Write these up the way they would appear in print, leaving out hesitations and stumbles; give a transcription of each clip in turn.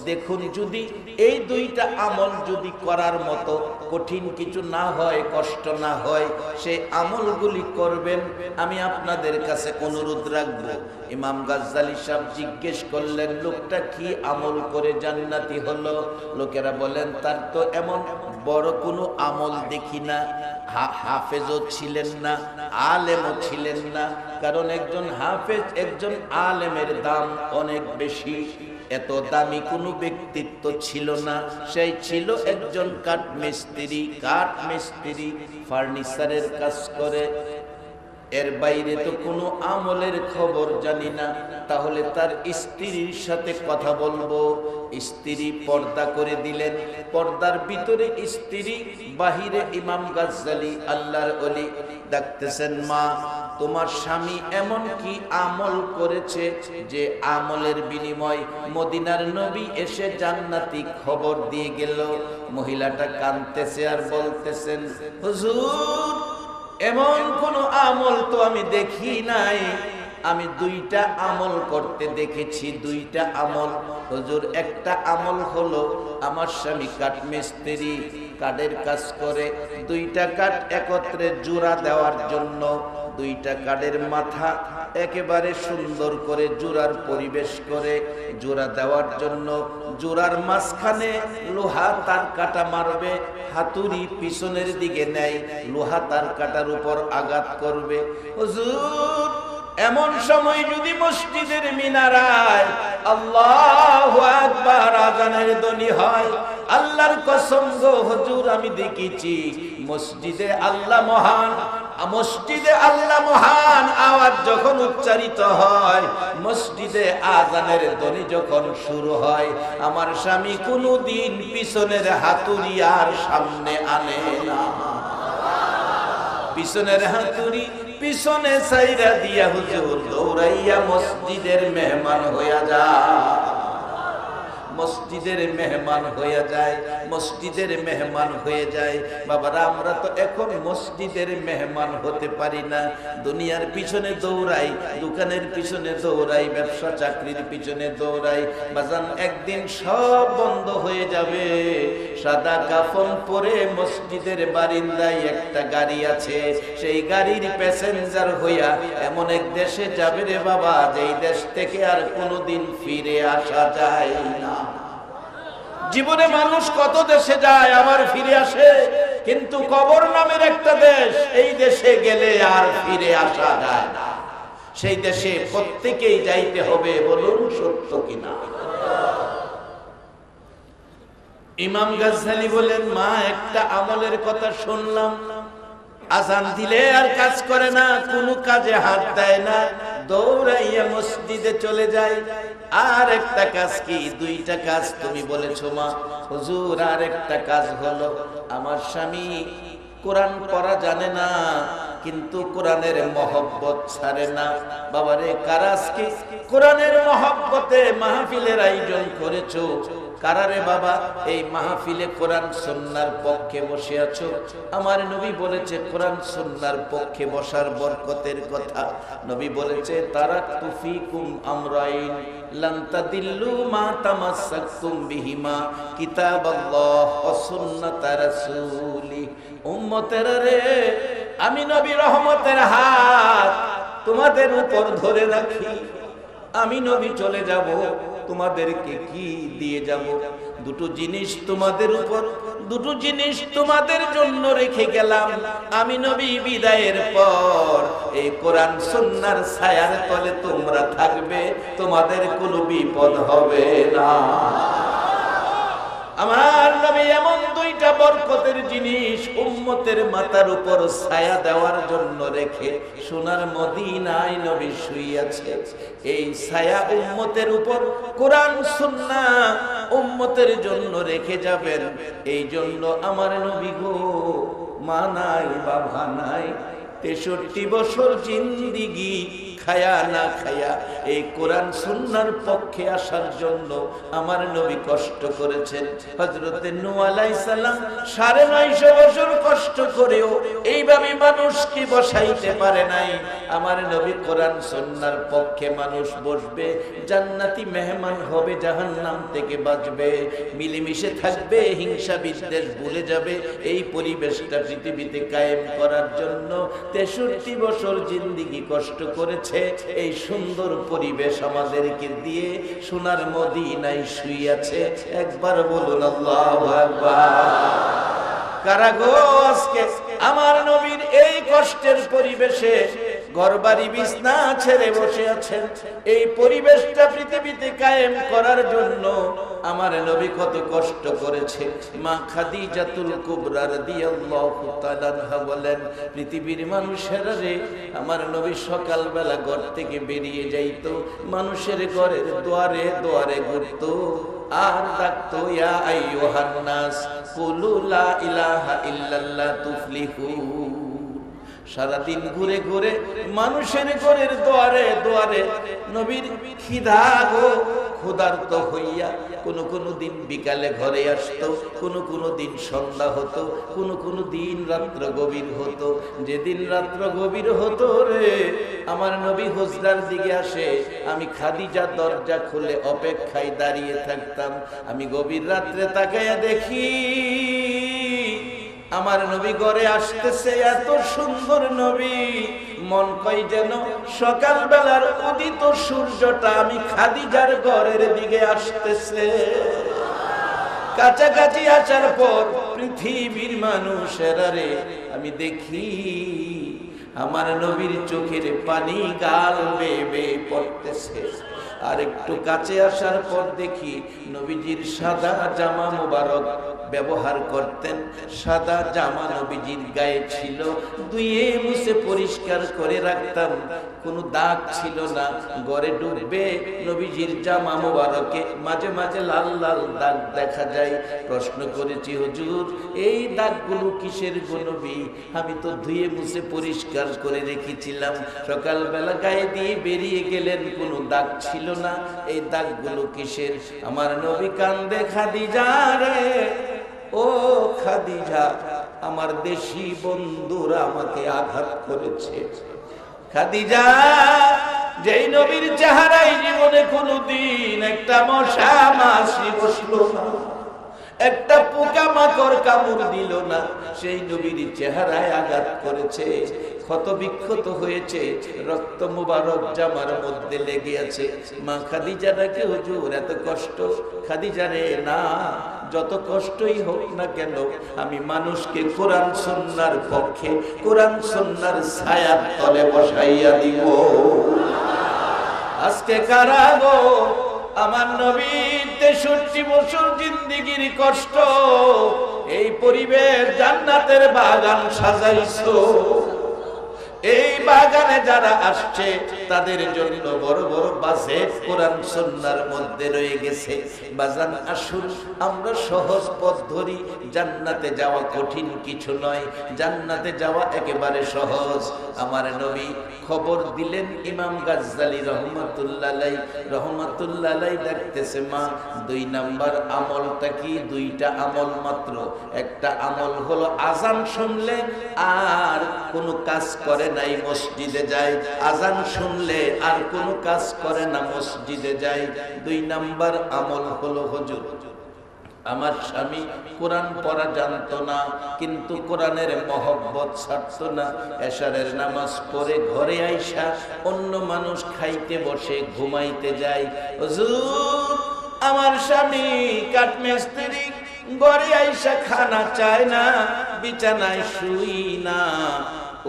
দেখুন যদি এই দুইটা আমল যদি করার মতো কঠিন কিছু না হয়, কষ্ট না হয়, সেই আমলগুলি করবেন। আমি আপনাদের কাছে অনুরোধ রাখবো। ইমাম গাজ্জালী সাহেব জিজ্ঞেস করলেন, লোকটা কি আমল করে জান্নাতি হলো? লোকেরা বলেন, তার তো এমন বড় কোনো আমল দেখি না, হাফেজও ছিলেন না, আলেমও ছিলেন না। কারণ একজন হাফেজ, একজন আলেমের দাম অনেক বেশি। এত দামি কোনো ব্যক্তিত্ব ছিল না, সেই ছিল একজন কাঠমিস্ত্রি। কাঠমিস্ত্রি ফার্নিচারের কাজ করে, এর বাইরে তো কোনো আমলের খবর জানি না। তাহলে তার স্ত্রীর সাথে কথা বলবো। স্ত্রী পর্দা করে দিলেন, পর্দার ভিতরে স্ত্রী, বাহিরে ইমাম গাজ্জালী আল্লাহর ওলি ডাকতেছেন, মা তোমার স্বামী এমন কি আমল করেছে যে আমলের বিনিময় মদিনার নবী এসে জান্নাতি খবর দিয়ে গেল? মহিলাটা কাঁদতেছে আর বলতেছেন, হুজুর এমন কোন আমল তো আমি দেখি নাই। আমি দুইটা আমল করতে দেখেছি, দুইটা আমল হুজুর। একটা আমল হলো আমার স্বামী কাঠমিস্ত্রি, কাঠের কাজ করে। দুইটা কাঠ একত্রে জোড়া দেওয়ার জন্য, দুইটা কাঠের মাথা একেবারে সুন্দর করে জোড়ার পরিবেশ করে জোড়া দেওয়ার জন্য জোড়ার মাঝখানে লোহা তার কাটা মারবে, হাতুড়ি পিছনের দিকে নেয়, লোহা তার কাটার উপর আঘাত করবে। হুজুর এমন সময় যদি মসজিদের মিনারায় আল্লাহু আকবার আযানের ধ্বনি হয়, আল্লাহর কসম গো হুজুর আমি দেখেছি মসজিদে আল্লাহ মহান, মসজিদে আল্লাহ মহান আওয়াজ যখন উচ্চারিত হয়, মসজিদে আযানের ধ্বনি যখন শুরু হয়, আমার স্বামী কোনদিন পিছনের হাতুড়ি আর সামনে আনে না। পিছনের হাতুড়ি পিছনে সাইরা দিয়া হুজুর দৌড়াইয়া মসজিদের মেহমান হইয়া যায়, মসজিদের মেহমান হয়ে যায়, মসজিদের মেহমান হয়ে যায়। বাবারা আমরা তো এখন মসজিদের মেহমান হতে পারি না, দুনিয়ার পিছনে দৌড়াই, দোকানের পিছনে দৌড়াই, ব্যবসা চাকরির পিছনে দৌড়াই। বাজান একদিন সব বন্ধ হয়ে যাবে। সাদা কাফন পরে মসজিদের বারিন্দায় একটা গাড়ি আছে, সেই গাড়ির প্যাসেঞ্জার হইয়া এমন এক দেশে যাবে রে বাবা, যেই দেশ থেকে আর কোনোদিন ফিরে আসা যায় না। জীবনে মানুষ কত দেশে যায় আবার ফিরে আসে, কিন্তু কবর নামের একটা দেশ, এই দেশে গেলে আর ফিরে আসা যায় না। সেই দেশে প্রত্যেকেই যাইতে হবে, বলুন সত্য কিনা? ইমাম গাজ্জালী বলেন, মা একটা আমলের কথা শুনলাম, আজান দিলে আর কাজ করে না, কোনো কাজে হাত দেয় না, দৌড়াইয়া মসজিদে চলে যায়। আর একটা কাজ কি? দুইটা কাজ তুমি বলেছো মা। হুজুর আর একটা কাজ হলো, আমার স্বামী কোরআন পড়া জানে না, কিন্তু কোরআনের মহব্বত ছাড়ে না। বাবারে কারাজ কি কোরআনের মহব্বতে মাহফিলের আয়োজন করেছো? কারারে বাবা এই মাহফিলে কোরআন সুন্নাহর পক্ষে বসে আছো? আমার নবী বলেছে কোরআন সুন্নাহর পক্ষে বসার বরকতের কথা। নবী বলেছে, তারাকতু ফীকুম আমরাইন লান তাদিল্লু মা তামাসসাকতুম বিহিমা কিতাবাল্লাহ ওয়া সুন্নাতা রাসূলি। উম্মতেরা রে, আমি নবী রহমতের হাত তোমাদের উপর ধরে রাখি। আমি নবী চলে যাব, তোমাদেরকে কি দিয়ে যাব? দুটো জিনিস তোমাদের উপর, দুটো জিনিস তোমাদের জন্য রেখে গেলাম। আমি নবী বিদায়ের পর এই কোরআন সুন্নাহর ছায়ার তলে তোমরা থাকবে, তোমাদের কোনো বিপদ হবে না। আমার নবী এমন দুইটা বরকতের জিনিস উম্মতের মাথার উপর ছায়া দেওয়ার জন্য রেখে সোনার মদিনায় নবী শুইয়াছে। এই ছায়া উম্মতের উপর কোরআন সুন্নাহ উম্মতের জন্য রেখে যাবেন। এই জন্য আমার নবী গো, মা নাই বাবা নাই, 63 বছর জিন্দিগি খায়া না খায়া এই কোরআন সুন্নাহর পক্ষে আসার জন্য আমার নবী কষ্ট করেছেন। হযরতে নূহ আলাইহিস সালাম ৯৫০ বছর কষ্ট করেও এইভাবে মানুষকে বসাইতে পারে নাই। আমার নবী কোরআন সুন্নাহর পক্ষে মানুষ বসবে, জান্নাতি মেহমান হবে, জাহান্নাম থেকে বাঁচবে, মিলেমিশে থাকবে, হিংসা বিদ্বেষ ভুলে যাবে। এই পরিবেশটা পৃথিবীতে কায়েম করার জন্য ৬৩ বছর জিন্দেগি কষ্ট করেছে। এই সুন্দর পরিবেশ আমাদেরকে দিয়ে সোনার মদিনায় শুইয়াছে। একবার বলুন আল্লাহু আকবার। কারাগো আজকে আমার নবীর এই কষ্টের পরিবেশে ঘরবাড়ি বিছনা ছেড়ে বসে আছেন। এই পরিবেশটা পৃথিবীতে কায়েম করার জন্য আমার নবী কত কষ্ট করেছে। মা খাদিজাতুল কুবরা রাদিয়াল্লাহু তাআলা আনহা বলেন, পৃথিবীর মানুষেরা রে, আমার নবী সকালবেলা ঘর থেকে বেরিয়ে যাইতো, মানুষের ঘরের দুয়ারে দুয়ারে ঘুরতো আর ডাকতো, ইয়া আইয়ুহান নাস কুলু লা ইলাহা ইল্লাল্লাহ তুফলিহু। সারাদিন ঘুরে ঘুরে মানুষের ঘরের দুয়ারে দুয়ারে নবীর খিদা গো ক্ষুধার্ত হইয়া কোন দিন বিকালে ঘরে আসতো, কোন দিন সন্ধ্যা হতো, কোন দিন রাত্র গভীর হতো। যেদিন রাত্র গভীর হতো রে, আমার নবী হুজরার দিকে আসে, আমি খাদিজা দরজা খুলে অপেক্ষায় দাঁড়িয়ে থাকতাম। আমি গভীর রাত্রে তাকাইয়া দেখি আমার নবী ঘরে আসতেছে, এত সুন্দর নবী, মন কই যেন সকাল বেলার উদিত সূর্যটা আমি খাদিজার ঘরের দিকে আসতেছে। কাছাকাছি আসার পর পৃথিবীর মানুষেরা রে, আমি দেখি আমার নবীর চোখের পানি গাল বেয়ে বেয়ে পড়তেছে। আর একটু কাছে আসার পর দেখি নবীজির সাদা জামা মোবারক ব্যবহার করতেন। সাদা জামা নবীজির গায়ে ছিল, ধুয়ে মুছে পরিষ্কার করে রাখতাম, কোনো দাগ ছিল না। ঘরে ঢুকবে নবীজির জামা মোবারকে মাঝে মাঝে লাল লাল দাগ দেখা যায়। প্রশ্ন করেছি, হুজুর এই দাগগুলো কিসের গো নবী? আমি তো ধুয়ে মুছে পরিষ্কার করে রেখেছিলাম, সকালবেলা গায়ে দিয়ে বেরিয়ে গেলেন, কোনো দাগ ছিল না, এই দাগগুলো কিসের? আমার নবী কান্দে, খাদিজা রে, ও খাদিজা, আমার দেশি বন্ধুরা আমাকে আঘাত করেছে। খাদিজা, যেই নবীর চেহারায় জীবনে কোনদিন একটা মশা মাছি বসলো না, একটা পোকা মাকড় কামড় দিল না, সেই নবীর চেহারায় আঘাত করেছে, ক্ষত বিক্ষত হয়েছে, রক্ত মুবারক জামার মধ্যে লেগে আছে। মা খাদিজা ডাকে, হুজুর এত কষ্ট? খাদিজা রে, না, যত কষ্টই হোক না কেন, আমি মানুষকে কোরআন সুন্নাহর পক্ষে, কোরআন সুন্নাহর ছায়ার তলে বসাইয়া দিব। আজকে কারা গো আমার নবীর ৬৩ বছর জিন্দেগির কষ্ট, এই পরিবেশ জান্নাতের বাগান সাজাইছো। এই বাগানে যারা আসছে তাদের জন্য বড় বড় বাজেট কোরআন সুন্নাহর মধ্যে রয়ে গেছে। বাজান আসুন আমরা সহজ পথ ধরি, জান্নাতে যাওয়া কঠিন কিছু নয়, জান্নাতে যাওয়া একেবারে সহজ। আমার নবী খবর দিলেন, ইমাম গাজ্জালি রহমাতুল্লাহ আলাইহি দেখতেছে, মা ২ নাম্বার আমলটা কি? ২টা আমল মাত্র। একটা আমল হলো আজান শুনলে আর কোনো কাজ করে নাই, মসজিদে যায়, আজান শুনলে আর কোনো কাজ করে না, মসজিদে যায়। ২ নাম্বার আমল হলো, হুজুর আমার স্বামী কোরআন পড়া জানতো না, কিন্তু কোরআনের মহব্বত ছাড়তো না। এশারের নামাজ পড়ে ঘরে আইসা অন্য মানুষ খাইতে বসে ঘুমাইতে যায়। হুজুর আমার স্বামী কাঠমিস্ত্রি, ঘরে আইসা খানা চায় না, বিছানায় শুই না।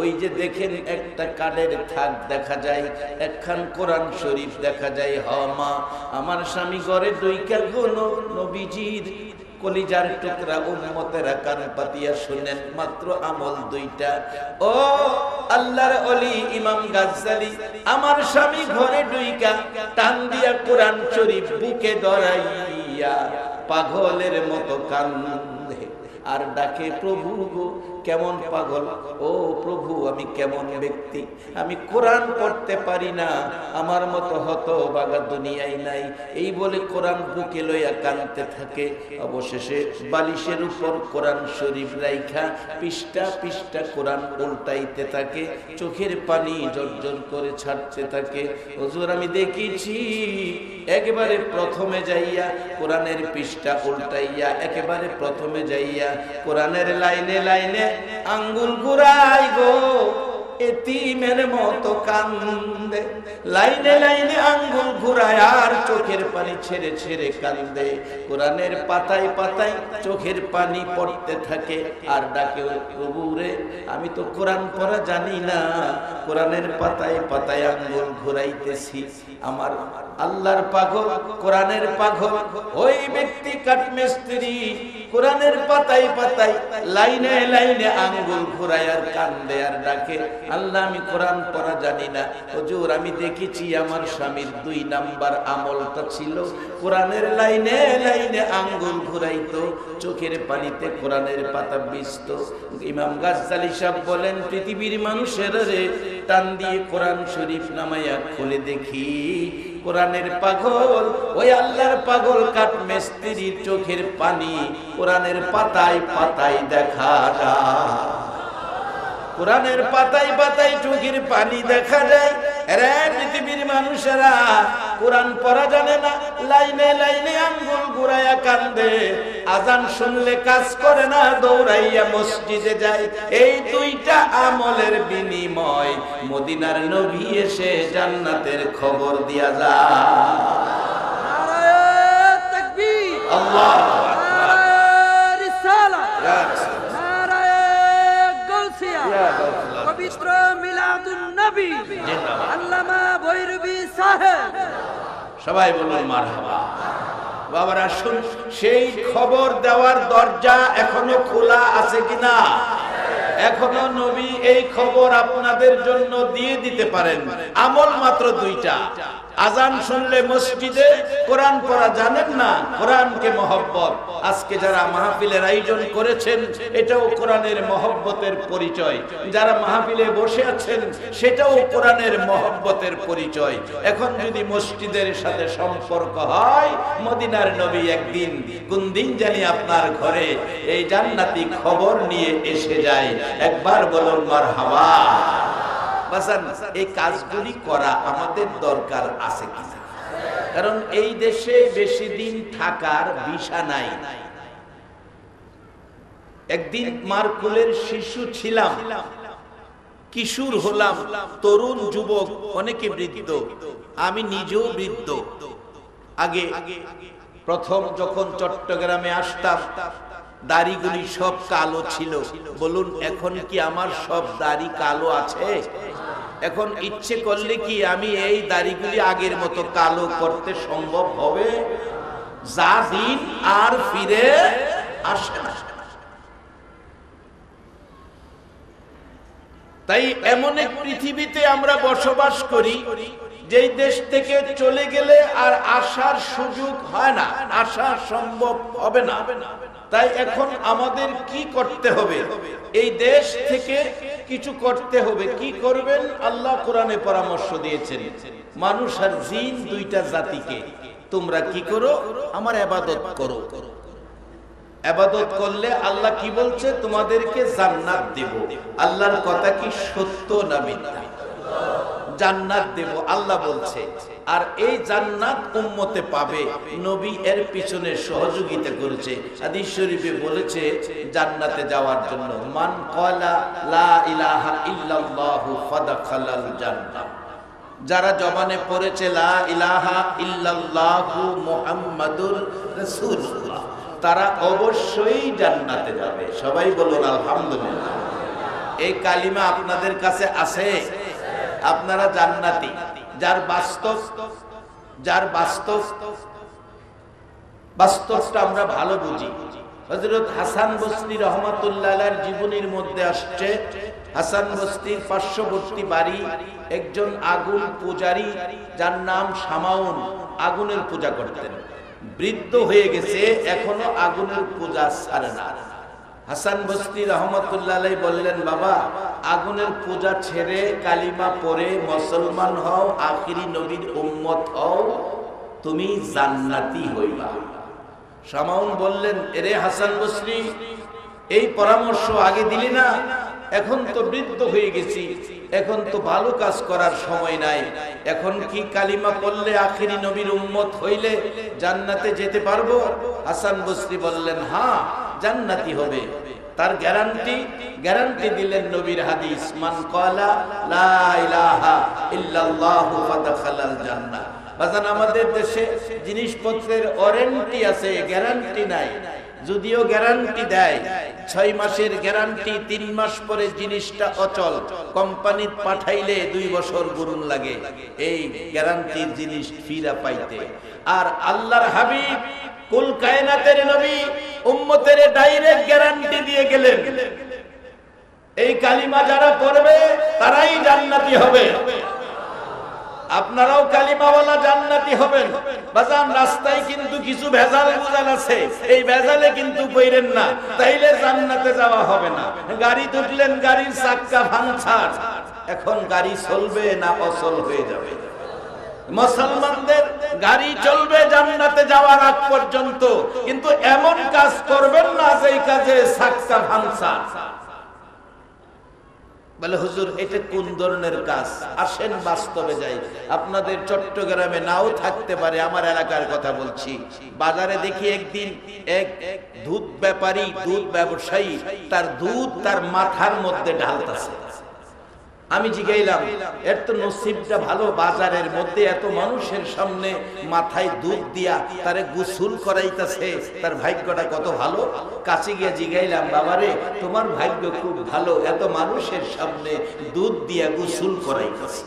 ওই যে দেখেন একটা কাঠের থাক দেখা যায়, একখান কোরআন শরীফ দেখা যায়। হ মা, আমার স্বামী ঘরে দুইকা গুলো নবীজির কলিজার টুকরা উম্মতেরা কান পাতিয়া শুনেন, মাত্র আমল ২টা। ও আল্লাহর ওলি ইমাম গাজ্জালি, আমার স্বামী ঘরে দুইকা টান দিয়া কোরআন শরীফ বুকে ধরাইয়া পাগলের মতো কান্দে আর ডাকে, প্রভু গো কেমন পাগল, ও প্রভু আমি কেমন ব্যক্তি, আমি কোরআন পড়তে পারি না, আমার মতো হতভাগা দুনিয়ায় নাই। এই বলে কোরআন বুকে লইয়া কাঁদতে থাকে। অবশেষে বালিশের উপর কোরআন শরীফ রাইখা পৃষ্ঠা পৃষ্ঠা কোরআন উল্টাইতে থাকে, চোখের পানি জর্জর করে ছাড়তে থাকে। হুজুর আমি দেখেছি একেবারে প্রথমে যাইয়া কোরআনের পৃষ্ঠা উল্টাইয়া, একেবারে প্রথমে যাইয়া কোরআনের লাইনে লাইনে আঙ্গুল ঘুরাই গো, এতিমের মতো কান্দে, লাইনে লাইনে আঙ্গুল ঘুরায় আর চোখের পানি ছেড়ে ছেড়ে কান্দে। কোরআনের পাতায় পাতায় চোখের পানি পড়তে থাকে আর ডাকে, প্রভু রে আমি তো কোরআন পড়া জানি না, কোরআনের পাতায় পাতায় আঙ্গুল ঘুরাইতেছি। আমার আল্লাহর পাগল, কোরআনের পাগল ওই ব্যক্তি কাঠমিস্ত্রি কোরআনের পাতায় পাতায় লাইনে লাইনে আঙ্গুল ঘুরায় আর কান্দে আর ডাকে, আল্লাহ আমি কোরআন পড়া জানি না। হুজুর আমি দেখেছি আমার স্বামীর 2 নাম্বার আমলটা ছিল কোরআনের লাইনে লাইনে আঙ্গুল ঘুরাইতো, চোখের পানিতে কোরআনের পাতা ভিজতো। ইমাম গাজ্জালী সাহেব বলেন, পৃথিবীর মানুষের রে টান দিয়ে কোরআন শরীফ নামাইয়া খুলে দেখি কোরআনের পাগল, ওই আল্লাহর পাগল কাঠমিস্ত্রির চোখের পানি কোরআনের পাতায় পাতায় দেখা যায়। কোরআনের পাতায় পাতায় চোখের পানি দেখা যায়। এরা পৃথিবীর মানুষেরা কোরআন পড়া জানে না, লাইনে লাইনে আঙ্গুল ঘুরাইয়া কান্দে, আজান শুনলে কাজ করে না, দৌড়াইয়া মসজিদে যায়। এই 2টা আমলের বিনিময় মদিনার নবী এসে জান্নাতের খবর দিয়া যায়। নারায়ে তাকবীর, আল্লাহু আকবার, নারায়ে রিসালাত, পবিত্র মিলাদুন নবী, আল্লামা ভৈরবী সাহেব, সবাই বলুন মারহাবা। বাবারা শুন, সেই খবর দেওয়ার দরজা এখনো খোলা আছে কিনা? এখনো নবী এই খবর আপনাদের জন্য দিয়ে দিতে পারেন। আমল মাত্র 2টা। আজান শুনলে মসজিদে, কোরআন পড়া জানেন না, কোরআনকে মহব্বত। আজকে যারা মাহফিলের আয়োজন করেছেন এটাও কোরআনের মহব্বতের পরিচয়, যারা মাহফিলে বসে আছেন সেটাও কোরআনের মহব্বতের পরিচয়। এখন যদি মসজিদের সাথে সম্পর্ক হয়, মদিনার নবী একদিন কোন দিন জানি আপনার ঘরে এই জান্নাতি খবর নিয়ে এসে যায়। একবার বলুন মারহাবা। বাসান এই কাজগুলি করা আমাদের দরকার আছে কিনা? কারণ এই দেশে বেশি দিন থাকার ভিসা নাই। একদিন মার কোলের শিশু ছিলাম, কিশোর হলাম, তরুণ যুবক, অনেকে বৃদ্ধ, আমি নিজেও বৃদ্ধ। আগে প্রথম যখন চট্টগ্রামে আসতাম দাড়িগুলি সব কালো ছিল। বলুন এখন কি আমার সব দাড়ি কালো আছে? এখন ইচ্ছে করলে কি আমি এই দাড়িগুলি আগের মতো কালো করতে সম্ভব হবে? যা দিন আর ফিরে আসে না। তাই এমন এক পৃথিবীতে আমরা বসবাস করি যেই দেশ থেকে চলে গেলে আর আসার সুযোগ হয় না, আসা সম্ভব হবে না। তাই এখন আমাদের কি করতে হবে? এই দেশ থেকে কিছু করতে হবে। কি করবেন? আল্লাহ কোরআনে পরামর্শ দিয়েছেন, মানুষ আর জিন 2টা জাতিকে তোমরা কি করো? আমার ইবাদত করো। ইবাদত করলে আল্লাহ কি বলছে? তোমাদেরকে জান্নাত দেব। আল্লাহর কথা কি সত্য না মিথ্যা? জান্নাত দেব আল্লাহ বলছে। আর এই জান্নাত উম্মতে পাবে, নবী এর পিছনে সহযোগিতা করেছে। হাদিস শরীফে বলেছে জান্নাতে যাওয়ার জন্য মান ক্বালা লা ইলাহা ইল্লাল্লাহু ফাদাখালাল জান্নাহ, যারা জবানে পড়েছে লা ইলাহা ইল্লাল্লাহু মুহাম্মাদুর রাসূলুল্লাহ, তারা অবশ্যই জান্নাতে যাবে। সবাই বলুন আলহামদুলিল্লাহ। এই কালিমা আপনাদের কাছে আছে? আপনারা জান্নাতি। যার বাস্তবটা আমরা ভালো বুঝি। হযরত হাসান বসরি রাহমাতুল্লাহ আলাইহির জীবনীর মধ্যে আসছে, হাসান বসরির পার্শ্ববর্তী বাড়ি একজন আগুন পূজারী যার নাম শামাউন, আগুনের পূজা করতেন। বৃদ্ধ হয়ে গেছে, এখনো আগুনের পূজা ছাড়ে না। হাসান বসরি রহমতুল্লাহ আলাইহি বললেন, বাবা আগুনের পূজা ছেড়ে কালিমা পড়ে মুসলমান হও, আখিরি নবীর উম্মত হও, তুমি জান্নাতি হইবা। শামাউন বললেন, এরে হাসান বসরি, এই পরামর্শ আগে দিলি না? এখন তো বৃদ্ধ হয়ে গেছি, এখন তো ভালো কাজ করার সময় নাই, এখন কি কালিমা পড়লে আখিরি নবীর উম্মত হইলে জান্নাতে যেতে পারবো? হাসান বসরি বললেন, হ্যাঁ জান্নাতি হবে। তার গ্যারান্টি দিলেন নবীর হাদিস, মান ক্বালা লা ইলাহা ইল্লাল্লাহু ফাদাখালাল জান্নাহ। বাজান, আমাদের দেশে জিনিসপত্রের ওয়ারেন্টি আছে, গ্যারান্টি নাই। যদিও গ্যারান্টি দেয় 6 মাসের গ্যারান্টি, 3 মাস পরে জিনিসটা অচল, কোম্পানি পাঠাইলে 2 বছর গুরুন লাগে এই গ্যারান্টির জিনিস ফিরা পাইতে। আর আল্লাহর হাবিব কুল কায়নাতের নবী উম্মতের ডাইরেক্ট গ্যারান্টি দিয়ে গেলেন, এই কালিমা যারা পড়বে তারাই জান্নাতি হবে। আপনারাও কালিমাওয়ালা জান্নাতি হবেন। বাজান, রাস্তায় কিন্তু কিছু ভেজাল আছে, এই ভেজালে কিন্তু পড়েন না, তাইলে জান্নাতে যাওয়া হবে না। গাড়ি উঠলেন, গাড়ির চাক্কা ভাঙছাড়, এখন গাড়ি চলবে না অচল হয়ে যাবে? মুসলমানদের গাড়ি চলবে জান্নাতে যাওয়ার আগ পর্যন্ত, কিন্তু এমন কাজ করবেন না যেই কাজে চাক্কা ভাঙছাড়। বলে, হুজুর এটা কোন ধরনের কাজ? আসেন বাস্তবে যাই। আপনাদের চট্টগ্রামে নাও থাকতে পারে, আমার এলাকার কথা বলছি। বাজারে দেখি একদিন এক দুধ ব্যাপারী, দুধ ব্যবসায়ী তার দুধ তার মাথার মধ্যে ঢালতেছে। আমি জিগাইলাম, এর তো নসিবটা ভালো, বাজারের মধ্যে এত মানুষের সামনে মাথায় দুধ দিয়া তারে গোসল করাইতেছে, তার ভাগ্যটা কত ভালো। কাছে গিয়ে জিগাইলাম, বাবারে তোমার ভাগ্য খুব ভালো, এত মানুষের সামনে দুধ দিয়া গোসল করাইতেছে।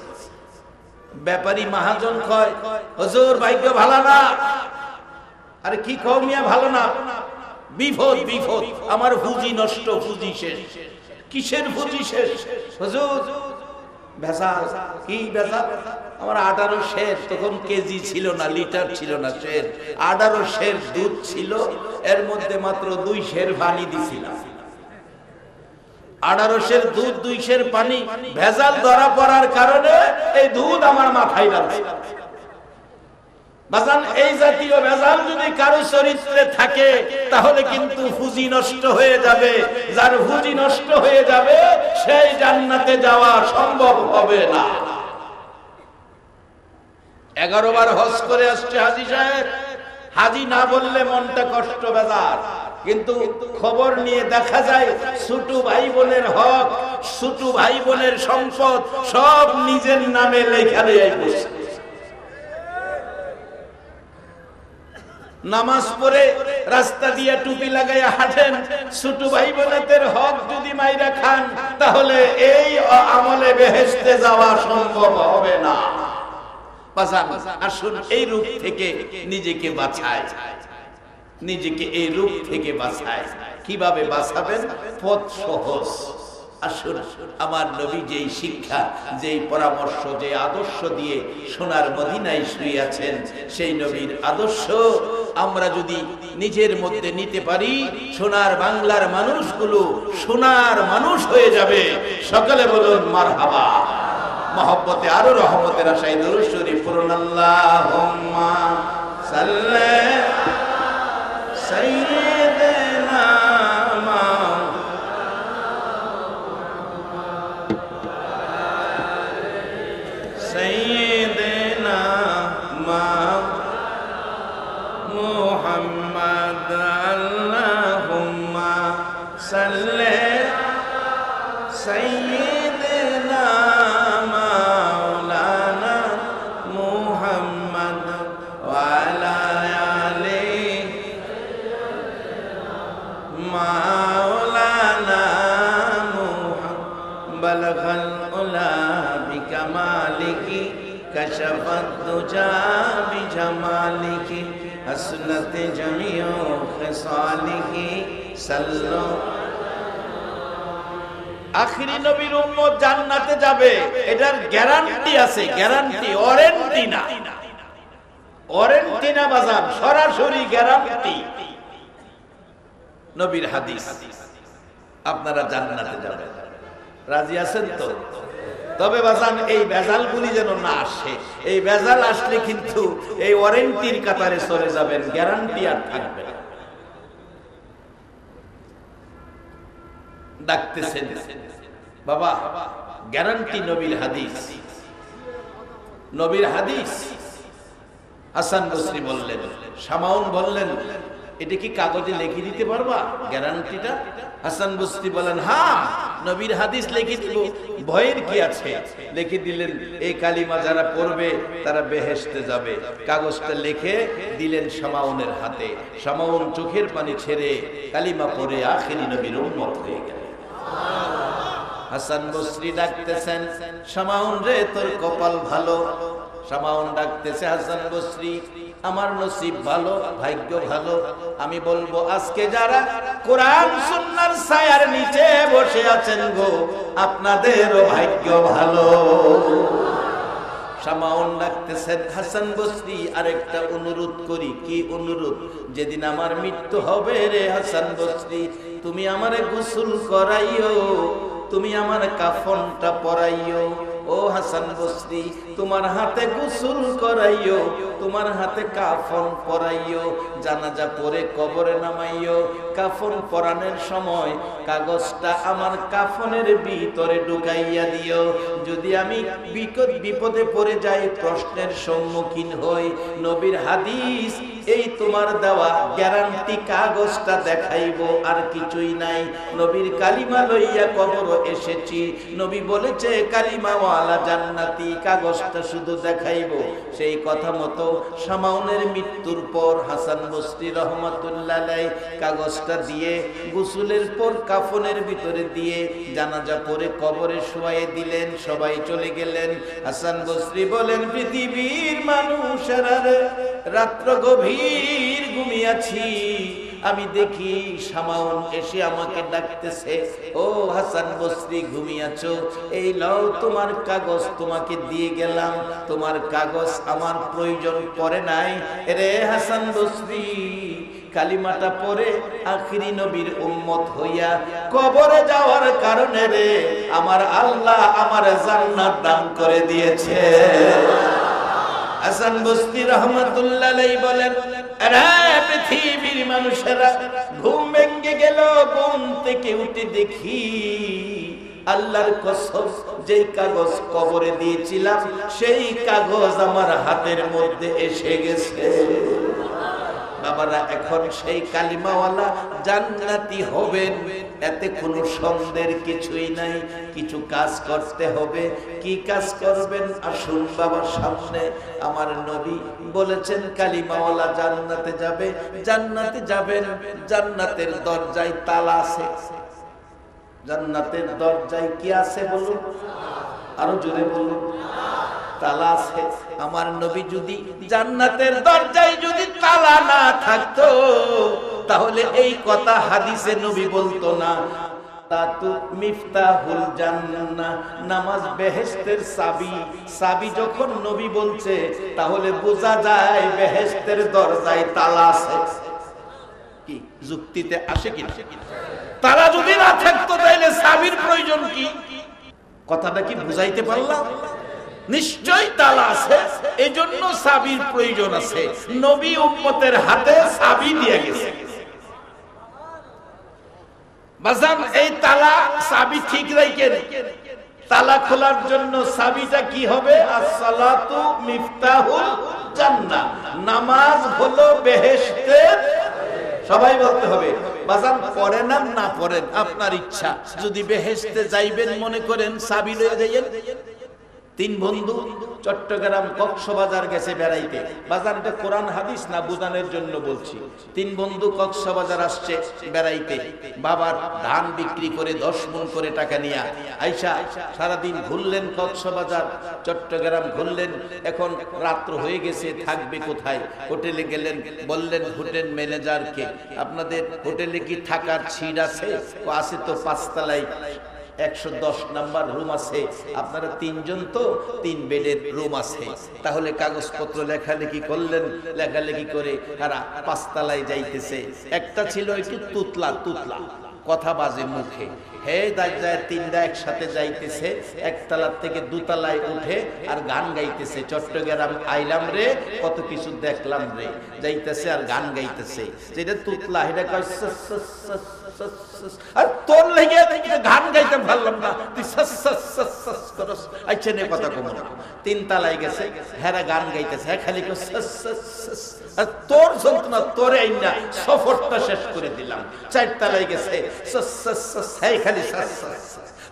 ব্যাপারী মহাজন কয়, হুজুর ভাগ্য ভালো না। আরে কি কও মিয়া ভালো না? বিপদ বিপদ, আমার পুঁজি নষ্ট, পুঁজি শেষ। কিসের পুঁজি শেষ? হুজুর ভেজাল। কি ভেজাল? আমার 18 শের, তখন কেজি ছিল না, লিটার ছিল না, শের 18 শের দুধ ছিল, এর মধ্যে মাত্র 2 শের পানি দিছিলাম। 18 শের দুধ, 2 শের পানি, ভেজাল ধরা পড়ার কারণে এই দুধ আমার মাথায় লাগছে। বাজান, এই জাতীয় ভেজাল যদি কারো চরিত্রে থাকে তাহলে কিন্তু পুঁজি নষ্ট হয়ে যাবে। যার পুঁজি নষ্ট হয়ে যাবে সেই জান্নাতে যাওয়া সম্ভব হবে না। 11 বার হজ করে আসছে হাজী সাহেব। হাজী না বললে মনটা কষ্ট বেজার, কিন্তু খবর নিয়ে দেখা যায় ছোট ভাই বোনের হক, ছোট ভাই বোনের সম্পদ সব নিজের নামে লেখা দেয় বসে। নামাজ পড়ে রাস্তা দিয়ে টুপি লাগাইয়া হাঁটেন, ছোট ভাই বোনেদের হক যদি মাইরা খান তাহলে এই আমলে বেহেশতে যাওয়া সম্ভব হবে না। আসুন এই রূপ থেকে নিজেকে বাঁচায়, নিজেকে এই রূপ থেকে বাঁচায়। কিভাবে বাঁচাবেন? পথ সহজ। আসুন, আমার নবী যেই শিক্ষা, যেই পরামর্শ, যে আদর্শ দিয়ে সোনার মদিনায় শুয়ে আছেন, সেই নবীর আদর্শ আমরা যদি নিজের মধ্যে নিতে পারি, সোনার বাংলার মানুষগুলো সোনার মানুষ হয়ে যাবে। সকলে বলুন মারহাবা। মহব্বতে আরো রহমতের আশায় দরুদ শরীফ পড়ুন। আল্লাহুম্মা সাল্লি সাইয়্যিদিনা سيدنا محمد اللهم صل سيدنا مولانا محمد وعلى آله مولانا محمد بلغ العلا بكمالك كشف الدجى بجمالك حسنت جميع خصالك صلوا। আখিরি নবীর উম্মত জান্নাতে যাবে, এটার গ্যারান্টি আছে। গ্যারান্টি, ওয়ারেন্টি না। ওয়ারেন্টি না বাজান, সরাসরি গ্যারান্টি। নবীর হাদিস, আপনারা জান্নাতে যাবেন। রাজি আছেন তো? তবে বাজান এই ভেজালগুলি যেন না আসে। এই ভেজাল আসলে কিন্তু এই ওয়ারেন্টির কাতারে চলে যাবেন, গ্যারান্টি আর থাকবে না। ডাকতেছেন বাবা, গ্যারান্টি নবীর হাদিস, নবীর হাদিস। হাসান বসরি বললেন, শামাউন বললেন, এটা কি কাগজে লিখে দিতে পারবা গ্যারান্টিটা? হাসান বসরি বলেন, হ্যাঁ নবীর হাদিস লিখে দিব, ভয়ের কি আছে। লিখে দিলেন, এই কালিমা যারা পড়বে তারা বেহেশতে যাবে। কাগজটা লিখে দিলেন শামাউনের হাতে। শামাউন চোখের পানি ছেড়ে কালিমা পড়ে আখেরি নবীর উম্মত হয়ে গেল। হাসান বসরি ডাকতেছেন, শামাউন রে তোর কপাল ভালো। শামাউন ডাকতেছে, হাসান বসরি আমার নসিব ভালো, ভাগ্য ভালো। আমি বলবো আজকে যারা কোরআন সুন্নাহর ছায়ার নিচে বসে আছেন গো, আপনাদেরও ভাগ্য ভালো। শামাউন ডাকতেছেন, হাসান বসরি আরেকটা অনুরোধ করি। কি অনুরোধ? যেদিন আমার মৃত্যু হবে রে হাসান বসরি, তুমি আমারে গোসল করাইও, তুমি আমার কাফনটা পরাইও। ও হাসান বসরি, তোমার হাতে গোসল করাইও, তোমার হাতে কাফন পরাইও, জানাজা পরে কবরে নামাইও। কাফন পরানোর সময় কাগজটা আমার কাফনের ভিতরে ঢুকাইয়া দিও। যদি আমি বিপদে পড়ে যাই, প্রশ্নের সম্মুখীন হই, নবীর হাদিস এই তোমার দেওয়া গ্যারান্টি কাগজটা দেখাইব, আর কিছুই নাই। নবীর কালিমা লইয়া কবর এসেছি, নবী বলেছে কালিমাওয়ালা জান্নাতি, কাগজটা শুধু দেখাইব। সেই কথা মতো শামাউনের মৃত্যুর পর হাসান বসরি রহমাতুল্লাহ আলাইহি কাগজটা দিয়ে গোসলের পর কাফনের ভিতরে দিয়ে জানাজা পরে কবরে শুয়ায়ে দিলেন। সবাই চলে গেলেন। হাসান বসরি বলেন, পৃথিবীর মানুষেরা রে, রাত্র গভীর ঘুমিয়েছি, আমি দেখি শামাউন এসে আমাকে ডাকতেছে, ও হাসান বসরি ঘুমিয়েছো, এই লও তোমার কাগজ, তোমাকে দিয়ে গেলাম। তোমার কাগজ আমার প্রয়োজন পড়ে নাই রে হাসান বসরি। কালিমাটা পড়ে আখিরি নবীর উম্মত হইয়া কবরে যাওয়ার কারণে রে আমার আল্লাহ আমার জান্নাত দান করে দিয়েছে। হাসান বসরি রহমাতুল্লাহ আলাইহি বলেন, আরে পৃথিবীর মানুষেরা, ঘুম ভেঙে গেল, ঘুম থেকে উঠে দেখি আল্লাহর কসম, যেই কাগজ কবরে দিয়েছিলাম সেই কাগজ আমার হাতের মধ্যে এসে গেছে। বাবারা, এখন সেই কালিমাওয়ালা জান্নাতি হবেন, এতে কোনো সন্দেহের কিছুই নাই। কিছু কাজ করতে হবে। কি কাজ করবেন? আসুন বাবার সামনে। আমার নবী বলেছেন কালিমাওয়ালা জান্নাতে যাবে। জান্নাতে যাবেন, জান্নাতের দরজায় তালা আছে। জান্নাতের দরজায় কি আছে বলুন? আরো জোরে বলুন। তালা আছে। আমার নবী যদি জান্নাতের দরজায় যদি তালা না থাকতো, তাহলে এই কথা হাদিসে নবী বলতো না, তাতু মিফতাহুল জান্নাহ, নামাজ বেহেশতের চাবি। চাবি যখন নবী বলছে, তাহলে বোঝা যায় বেহেশতের দরজায় তালা আছে। কি যুক্তিতে আসে কিনা? তালা যদি না থাকতো তাহলে চাবির প্রয়োজন কি? কথাটা কি বুঝাইতে পারলাম? নিশ্চয় তালা আছে, এই জন্য চাবির প্রয়োজন আছে। নবী উম্মতের হাতে চাবি দিয়ে গেছে। বাজান, এই তালা চাবি ঠিক রাখেন। তালা খোলার জন্য চাবিটা কি হবে? as-salatu মিফতাহুল জান্নাহ, নামাজ হলো বেহেশতের। সবাই বলতে হবে। বাজান, পড়েন আর না পড়েন আপনার ইচ্ছা। যদি বেহেশতে যাইবেন মনে করেন, চাবি লয়ে যাইয়েন। তিন বন্ধু চট্টগ্রাম কক্সবাজার গেছে বেড়াইতে। বাজারটা কোরআন হাদিস না, বুঝানোর জন্য বলছি। তিন বন্ধু কক্সবাজার আসছে বেড়াইতে। বাবার ধান বিক্রি করে 10 মণ করে টাকা নিয়ে আইসা সারাদিন ঘুরলেন কক্সবাজার, চট্টগ্রাম ঘুরলেন। এখন রাত্র হয়ে গেছে, থাকবে কোথায়? হোটেলে গেলেন। বললেন হোটেল ম্যানেজারকে, আপনাদের হোটেলে কি থাকার সিট আছে? আছে তো, 5 তলায় 110 নাম্বার রুম আছে। আপনারা 3 জন তো, 3 বেডের রুম আছে। তাহলে কাগজপত্র লেখালেখি করলেন। লেখালেখি করে তারা 5 তলায় যাইতেছে। একটা ছিল একটু তুতলা তুতলা, কথা বাজে মুখে। হে দাজ্জাল তিনটা একসাথে যাইতেছে, একতলার থেকে দুতলায় উঠে আর গান গাইতেছে, চট্টগ্রাম আইলাম রে কত কিছু দেখলাম রে, যাইতেছে আর গান গাইতেছে। যেটা তুতলা এটা কয় আর তোর লেগে গান গাইতে পারলাম না, তুই করস। আচ্ছা নে কথা কম না। তিনতলায় গেছে, হেরা গান গাইতেছে, হ্যাঁ খালি আর তোর যন্ত্রণা তোরে আইনা সফরটা শেষ করে দিলাম। চারতলায় গেছে, খালি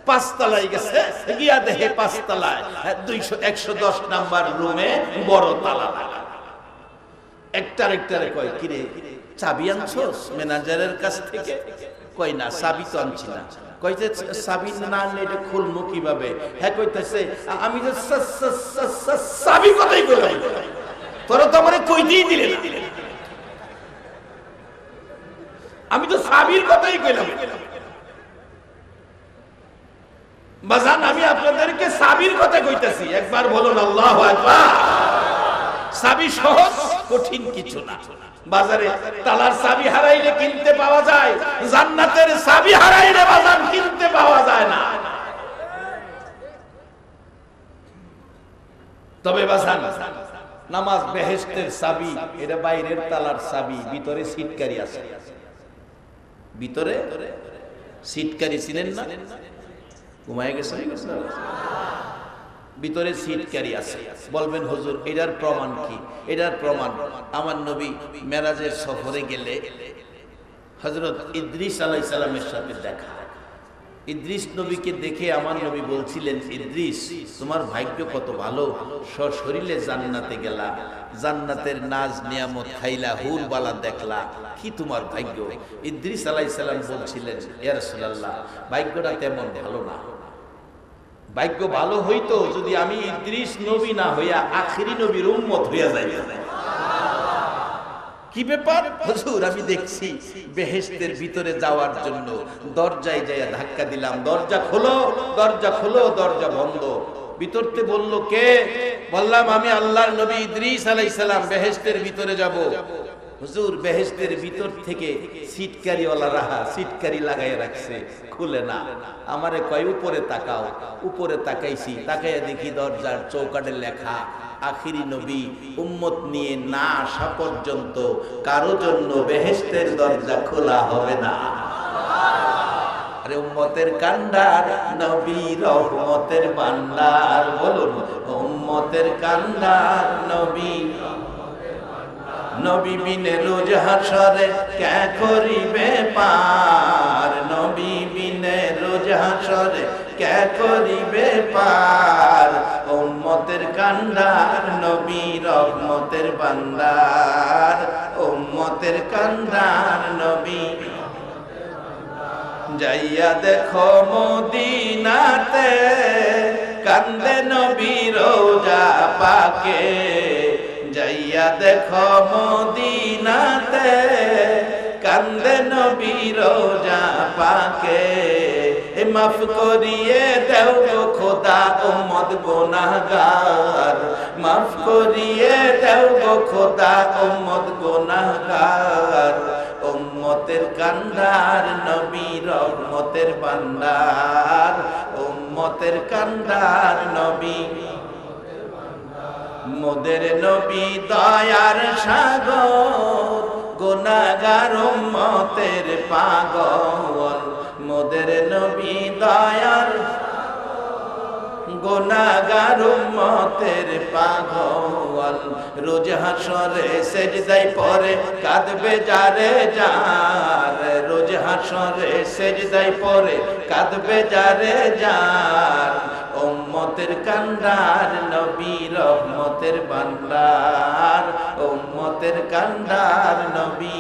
পাঁচতলায় গেছে, গিয়া দেখে পাঁচতলায় 110 নাম্বার রুমে বড় তালা লাগা। একটারে কয় কিরে চাবি আনছস ম্যানেজারের কাছ থেকে? কই না, চাবি তো আনছি না। কইতে চাবি না আনলে এটা খুলবো কিভাবে? হ্যাঁ কইতেছে আমি তো চাবি কথাই কইলাম, তোরা তো আমারে কইতেই দিলে না, আমি তো চাবির কথাই কইলাম। বাজান আমি আপনাদেরকে চাবির কথা কইতাছি, একবার বলুন আল্লাহু আকবার। চাবি সহজ, কঠিন কিছু না। বাজারে তালার চাবি হারাইলে কিনতে পাওয়া যায়, জান্নাতের চাবি হারাইলে বাজার কিনতে পাওয়া যায় না। তবে বাজান নামাজ বেহেশতের চাবি, এটা বাইরের তালার চাবি, ভিতরে সিটকারি আছে। ভিতরে সিটকারি ছিলেন না? ঘুমায় গেছে, ভিতরে সিটকারি আছে। বলবেন হুজুর এটার প্রমাণ কি? এটার প্রমাণ আমার নবী মেরাজের সফরে গেলে হযরত ইদ্রিস আলাইহিস সালামের সাথে দেখা। ইদ্রিস নবীকে দেখে আমার নবী বলছিলেন, ইদ্রিস তোমার ভাগ্য কত ভালো, সশরীরে জান্নাতে গেলা, জান্নাতের নাজ নিয়ামত খাইলা, হুর বালা দেখলা, কি তোমার ভাগ্য। ইদ্রিস আলাইহিস সালাম বলছিলেন, ইয়া রাসূলুল্লাহ ভাগ্যটা তেমন ভালো না। ভাগ্য ভালো হইতো যদি আমি ইদ্রিস নবী না হইয়া আখিরি নবীর উম্মত হইয়া যাইতাম। কি ব্যাপার হুজুর? আমি দেখছি বেহেশতের ভিতরে যাওয়ার জন্য দরজায় যাইয়া ধাক্কা দিলাম, দরজা খোলো, দরজা খোলো, দরজা বন্ধ। ভিতরতে বলল কে? বললাম আমি আল্লাহর নবী ইদ্রিস আলাইহিস সালাম, বেহেশতের ভিতরে যাব। হুজুর বেহেশতের ভিতর থেকে সিটকারিওয়ালা রাহা সিটকারি লাগাইয়া রাখছে, খুলে না। আমারে কয় উপরে তাকাও, উপরে তাকাইছি, তাকাইয়া দেখি দরজার চৌকাঠে লেখা আখিরি নবী উম্মত নিয়ে না আসা পর্যন্ত কারো জন্য বেহেশতের দরজা খোলা হবে না। আরে উম্মতের কান্ডার নবী রহমতের ভান্ডার, বলুন উম্মতের কান্ডার নবী। নবী বিনে রোজ হাসরে কে করিবে পার, নবী বিনে রোজ হাসরে কে করিবে পার। উম্মতের কান্ডার নবী রহমতের ভান্ডার, উম্মতের কান্ডার নবী। যাইয়া দেখো মদিনাতে কান্দে নবী রোজা পাকে, যাইয়া দেখো মদিনাতে কান্দে নবী রোজা পাকে। মাফ করিয়ে দেও গো খোদা উম্মত গুনাহগার, মাফ করিয়ে দেও গো খোদা উম্মত গুনাহগার। উম্মতের কান্ডার নবী রহমতের ভান্ডার, উম্মতের কান্ডার নবী। মোদের নবী দয়ার সাগর, গুনাহগার উম্মতের পাগল। মোদের নবী দয়ার গুনাহগার উম্মতের পাগল। রোজ হাসরে সেজদায় পড়ে কাঁদবে যারে যার, রোজ হাসরে সেজদায় পড়ে কাঁদবে যারে যার। উম্মতের কান্ডার নবী রহমতের ভান্ডার, উম্মতের কান্ডার নবী।